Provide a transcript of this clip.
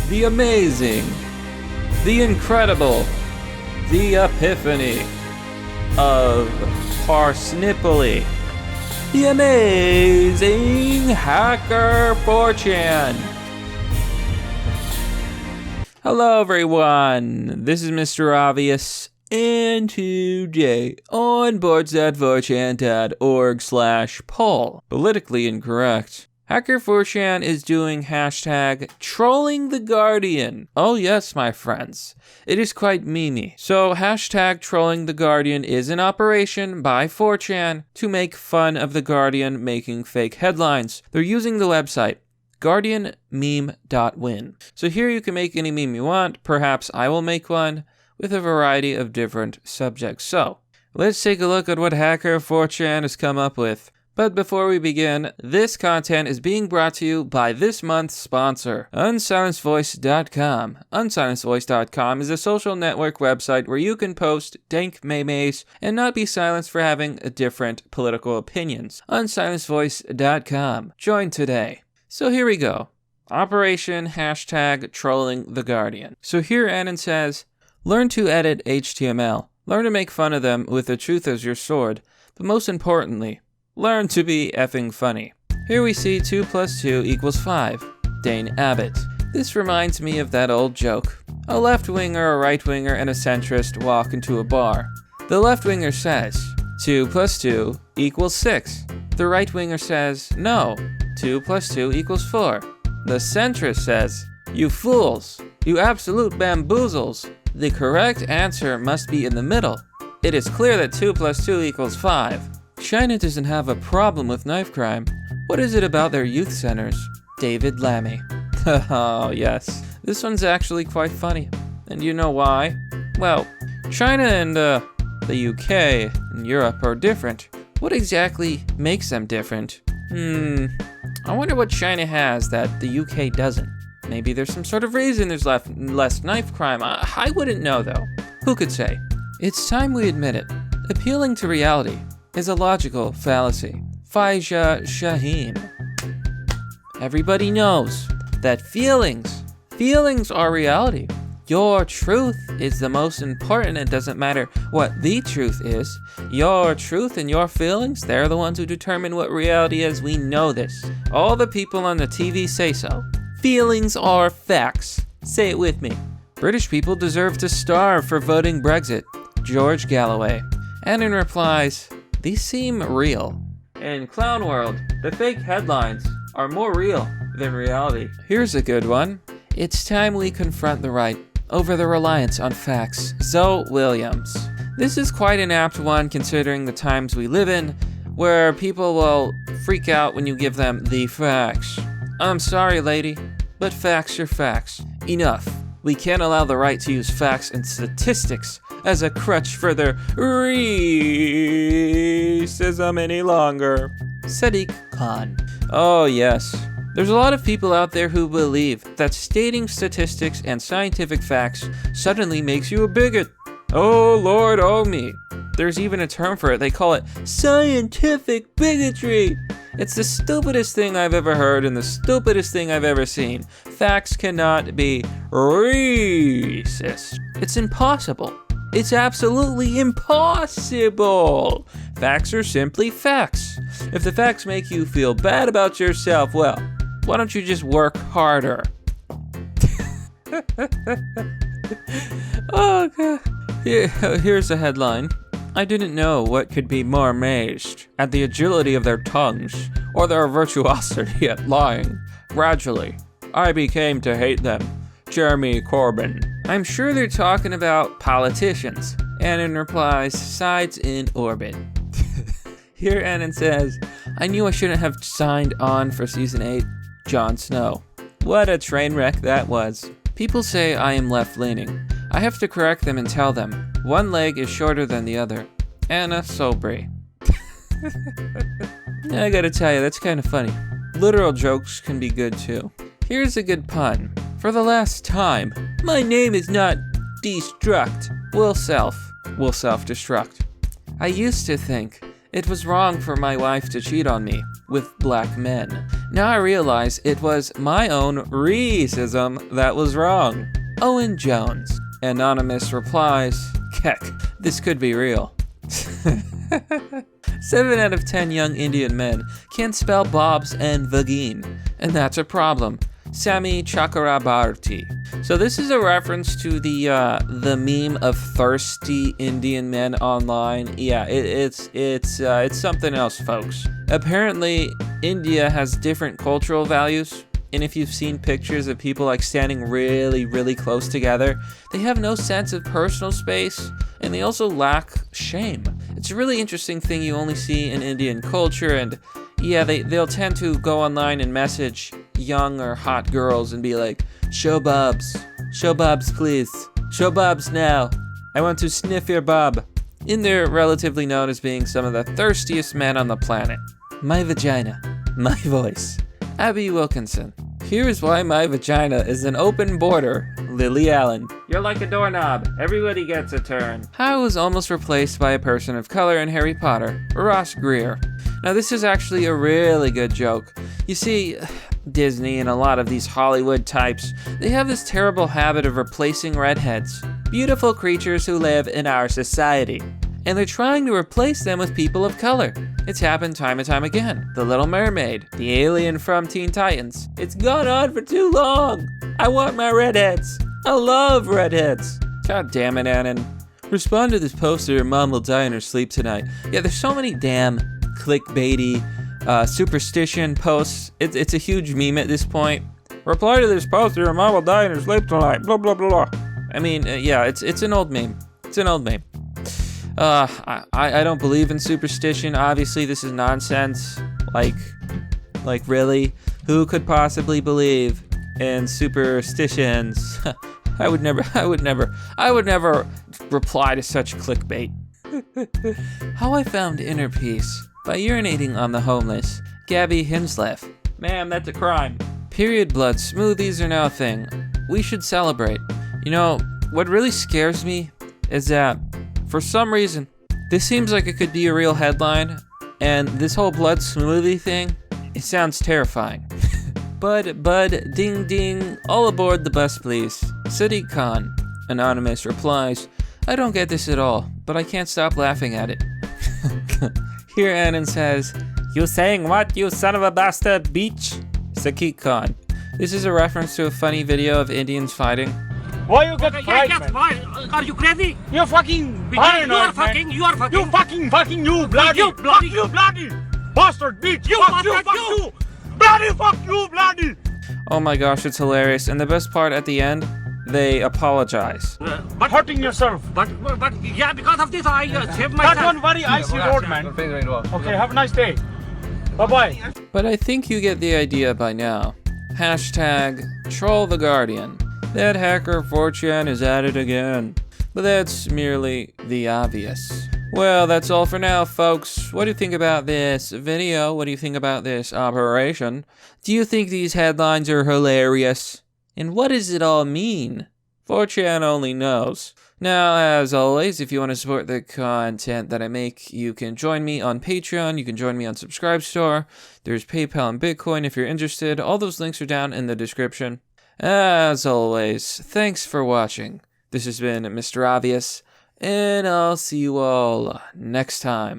the amazing, the incredible, the epiphany of Parsnipoli, the amazing hacker 4chan. Hello everyone, this is Mr. Obvious, and today on boards.4chan.org/poll, politically incorrect, Hacker 4chan is doing hashtag trolling the Guardian. Oh yes, my friends, it is quite memey. So hashtag trolling the Guardian is an operation by 4chan to make fun of the Guardian making fake headlines. They're using the website guardianmeme.win. So here you can make any meme you want. Perhaps I will make one with a variety of different subjects. So let's take a look at what Hacker 4chan has come up with. But before we begin, this content is being brought to you by this month's sponsor, unsilencedvoice.com. Unsilencedvoice.com is a social network website where you can post dank memes and not be silenced for having different political opinions. Unsilencedvoice.com. Join today. So here we go. Operation hashtag trolling the Guardian. So here Annan says, learn to edit HTML. Learn to make fun of them with the truth as your sword. But most importantly, learn to be effing funny. Here we see 2 + 2 = 5. Dane Abbott. This reminds me of that old joke. A left-winger, a right-winger, and a centrist walk into a bar. The left-winger says, 2 + 2 = 6. The right-winger says, no, 2 + 2 = 4. The centrist says, you fools, you absolute bamboozles. The correct answer must be in the middle. It is clear that 2 + 2 = 5. China doesn't have a problem with knife crime. What is it about their youth centers? David Lammy. Oh yes, this one's actually quite funny. And you know why? Well, China and the UK and Europe are different. What exactly makes them different? I wonder what China has that the UK doesn't. Maybe there's some sort of reason there's less knife crime. I wouldn't know though. Who could say? It's time we admit it. Appealing to reality is a logical fallacy. Faija Shaheen. Everybody knows that feelings are reality. Your truth is the most important. It doesn't matter what the truth is. Your truth and your feelings, they're the ones who determine what reality is. We know this. All the people on the TV say so. Feelings are facts. Say it with me. British people deserve to starve for voting Brexit. George Galloway. Annan replies, these seem real. In Clown World, the fake headlines are more real than reality. Here's a good one. It's time we confront the right over the reliance on facts. Zoe Williams. This is quite an apt one considering the times we live in, where people will freak out when you give them the facts. I'm sorry, lady, but facts are facts. Enough. We can't allow the right to use facts and statistics as a crutch for their racism any longer. Sadiq Khan. Oh yes. There's a lot of people out there who believe that stating statistics and scientific facts suddenly makes you a bigot. Oh Lord, oh me. There's even a term for it. They call it scientific bigotry. It's the stupidest thing I've ever heard and the stupidest thing I've ever seen. Facts cannot be racist. It's impossible. It's absolutely impossible. Facts are simply facts. If the facts make you feel bad about yourself, well, why don't you just work harder? Oh, God. Here's a headline. I didn't know what could be more amazed at the agility of their tongues or their virtuosity at lying. Gradually, I became to hate them. Jeremy Corbyn. I'm sure they're talking about politicians. Annan replies, sides in orbit. Here Annan says, I knew I shouldn't have signed on for season 8. Jon Snow. What a train wreck that was. People say I am left-leaning. I have to correct them and tell them, one leg is shorter than the other. Anna Sobry. I gotta tell you, that's kind of funny. Literal jokes can be good too. Here's a good pun. For the last time, my name is not Destruct. Will self-destruct. I used to think it was wrong for my wife to cheat on me. with black men. Now I realize it was my own racism that was wrong. Owen Jones. Anonymous replies, Keck, this could be real. 7 out of 10 young Indian men can't spell bobs and vagine, and that's a problem. Sami Chakrabarti. So this is a reference to the meme of thirsty Indian men online. Yeah, it's something else, folks. Apparently, India has different cultural values, and if you've seen pictures of people like standing really, really close together, they have no sense of personal space, and they also lack shame. It's a really interesting thing you only see in Indian culture, and yeah, they'll tend to go online and message young or hot girls and be like, show bobs please, show bobs now, I want to sniff your bob. And they're relatively known as being some of the thirstiest men on the planet. My vagina, my voice. Abby Wilkinson. Here's why my vagina is an open border. Lily Allen. You're like a doorknob. Everybody gets a turn. How was almost replaced by a person of color in Harry Potter. Ross Greer. Now this is actually a really good joke. You see, Disney and a lot of these Hollywood types, they have this terrible habit of replacing redheads. Beautiful creatures who live in our society. And they're trying to replace them with people of color. It's happened time and time again. The Little Mermaid, the alien from Teen Titans. It's gone on for too long. I want my redheads. I love redheads. God damn it, Annan. Respond to this poster or Mom will die in her sleep tonight. Yeah, there's so many damn clickbaity superstition posts. It's a huge meme at this point. Reply to this poster or Mom will die in her sleep tonight. Blah, blah, blah, blah. I mean, yeah, it's an old meme. It's an old meme. I don't believe in superstition. Obviously, this is nonsense. Like really? Who could possibly believe in superstitions? I would never reply to such clickbait. How I found inner peace. By urinating on the homeless. Gabby Hinsleff. Ma'am, that's a crime. Period blood smoothies are now a thing. We should celebrate. You know, what really scares me is that for some reason, this seems like it could be a real headline, and this whole blood smoothie thing, it sounds terrifying. Bud, ding ding, all aboard the bus please. Sadiq Khan. Anonymous replies, I don't get this at all, but I can't stop laughing at it. Here Annan says, you saying what, you son of a bastard, beach? Sadiq Khan. This is a reference to a funny video of Indians fighting. Why you get fried, man? Why? Are you crazy? You're fucking paranoid, You are fucking. You fucking, you bloody, You bloody. fuck you bloody, bastard bitch, fuck you, bloody, fuck you, bloody. Oh my gosh, it's hilarious. And the best part at the end, they apologize. But hurting yourself. But yeah, because of this I saved myself. That one very icy road, man. Okay, have a nice day. Bye-bye. But I think you get the idea by now. Hashtag troll the Guardian. That hacker 4chan is at it again. But that's merely the obvious. Well, that's all for now, folks. What do you think about this video? What do you think about this operation? Do you think these headlines are hilarious? And what does it all mean? 4chan only knows. Now, as always, if you want to support the content that I make, you can join me on Patreon. You can join me on Subscribestar. There's PayPal and Bitcoin if you're interested. All those links are down in the description. As always, thanks for watching. This has been Mr. Obvious, and I'll see you all next time.